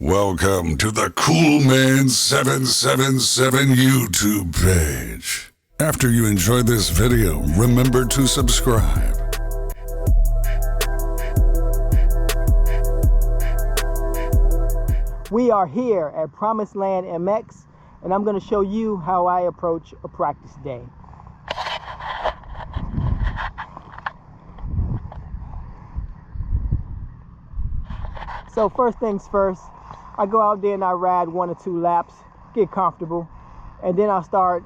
Welcome to the Coolman777 YouTube page. After you enjoy this video, remember to subscribe. We are here at Promised Land MX, and I'm going to show you how I approach a practice day. So first things first, I go out there and I ride 1 or 2 laps, get comfortable, and then I'll start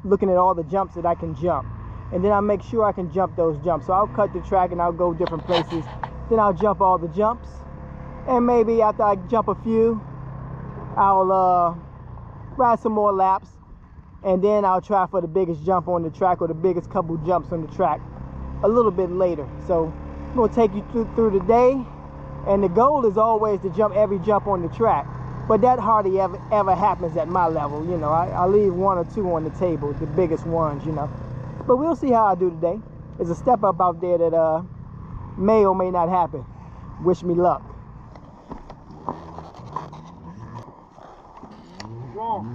looking at all the jumps that I can jump. And then I make sure I can jump those jumps. So I'll cut the track and I'll go different places. Then I'll jump all the jumps. And maybe after I jump a few, I'll ride some more laps. And then I'll try for the biggest jump on the track or the biggest couple jumps on the track a little bit later. So I'm going to take you through the day. And the goal is always to jump every jump on the track. But that hardly ever happens at my level. You know, I leave 1 or 2 on the table, the biggest ones, you know. But we'll see how I do today. There's a step up out there that may or may not happen. Wish me luck. Wrong.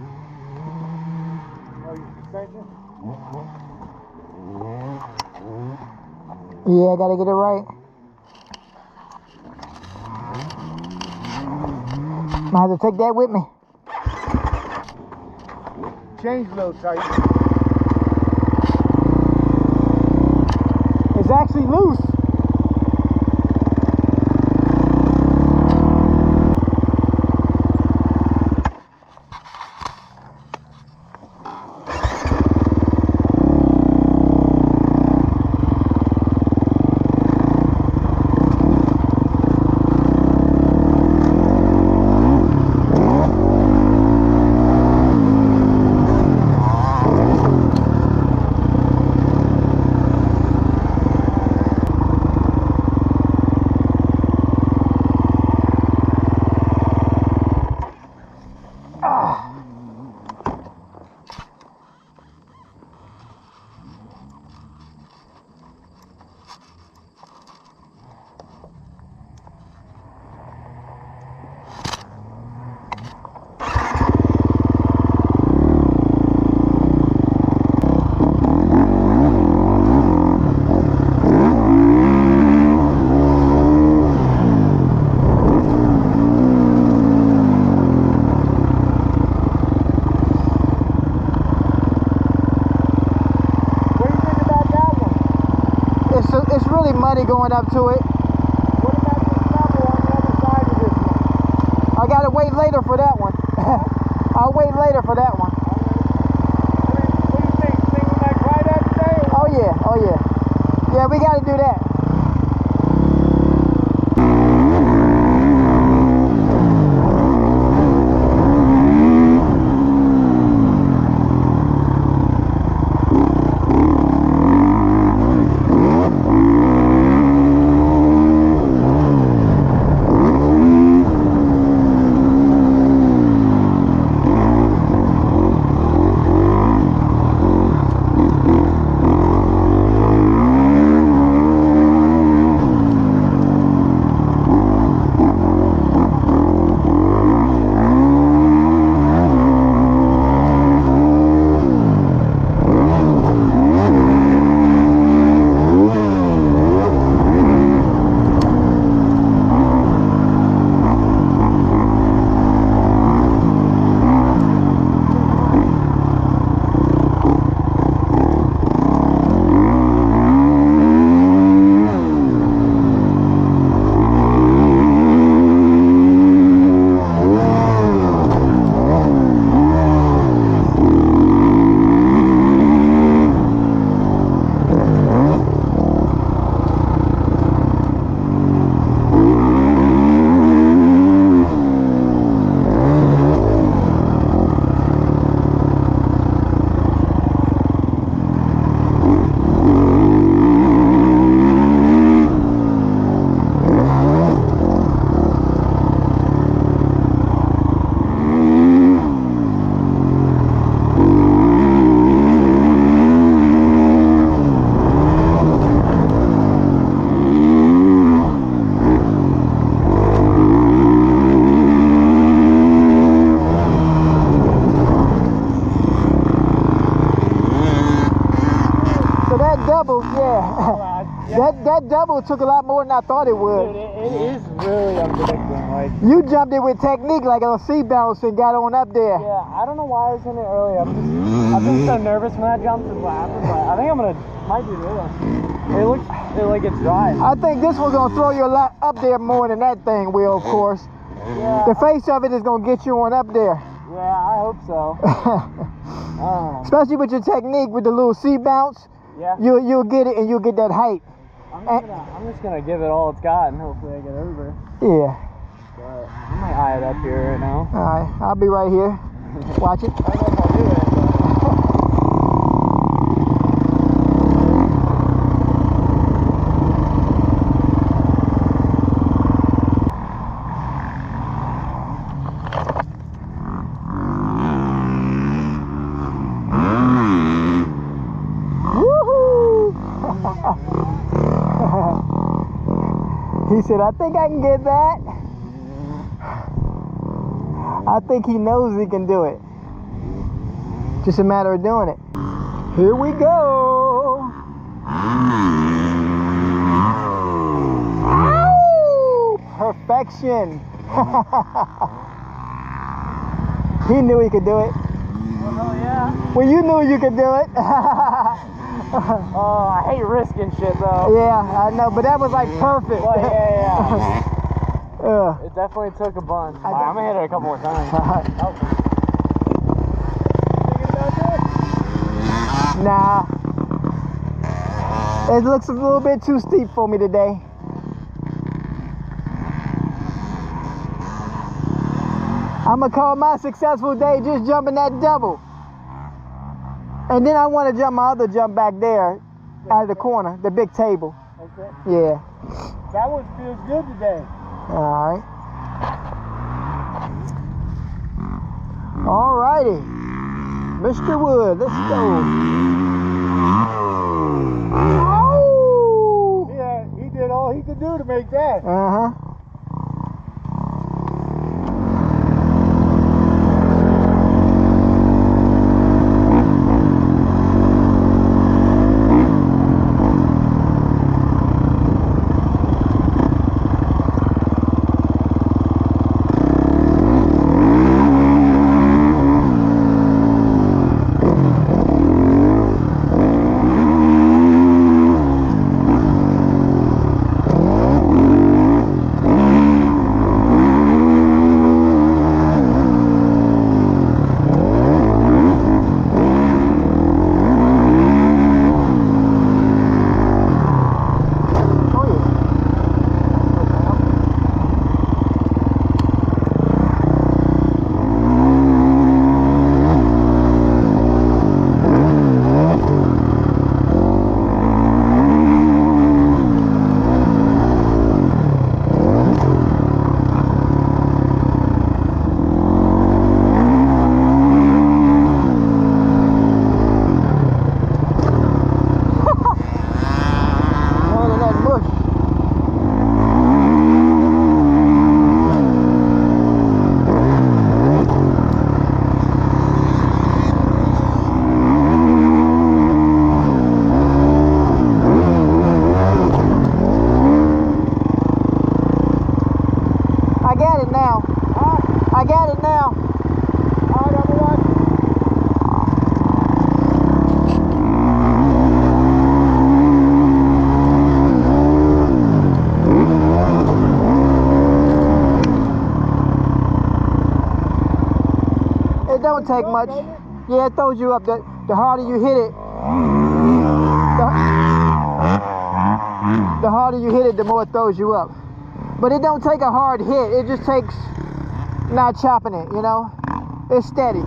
Yeah, I gotta get it right. I have to take that with me. Change a little tight. It's actually loose. It's really muddy going up to it. What about the snubble on the other side of this one? I gotta wait later for that one. I'll wait later for that one. What do you think? Think we might try that today? Oh yeah, oh yeah. Yeah, we gotta do that. that double took a lot more than I thought it would. Dude, it is really unpredictable. Like, You jumped it with technique, like a seat bounce, and got on up there. yeah, I don't know why I was in it early. I've been so nervous when that jump since what happened, but I think might do this one. It looks like it's dry. I think this one's gonna throw you a lot up there more than that thing will, of course. Yeah, The face of it is gonna get you on up there. yeah, I hope so. I don't know. Especially with your technique with the little seat bounce, Yeah, you'll get it and you'll get that height. I'm just gonna give it all it's got and hopefully I get over. Yeah. But I might eye it up here right now. All right, I'll be right here. Watch it. I don't know if I'll do it, but... Woohoo! He said, I think I can get that. I think he knows he can do it. Just a matter of doing it. Here we go. Ow! Perfection. He knew he could do it. Oh, hell yeah. Well, you knew you could do it. Oh, I hate risking shit though. Yeah, I know, but that was like perfect. But yeah. Ugh. It definitely took a bunch. I'm gonna hit it a couple more times. Nah. It looks a little bit too steep for me today. I'm gonna call my successful day just jumping that double. And then I want to jump my other jump back there out of the corner, the big table. Okay. Yeah. That one feels good today. Alright. Alrighty. Mr. Wood, let's go. Oh! Yeah, he did all he could do to make that. Uh-huh. Don't take much. Yeah, it throws you up. The harder you hit it, the harder you hit it, the more it throws you up. But it don't take a hard hit. It just takes not chopping it, you know? It's steady.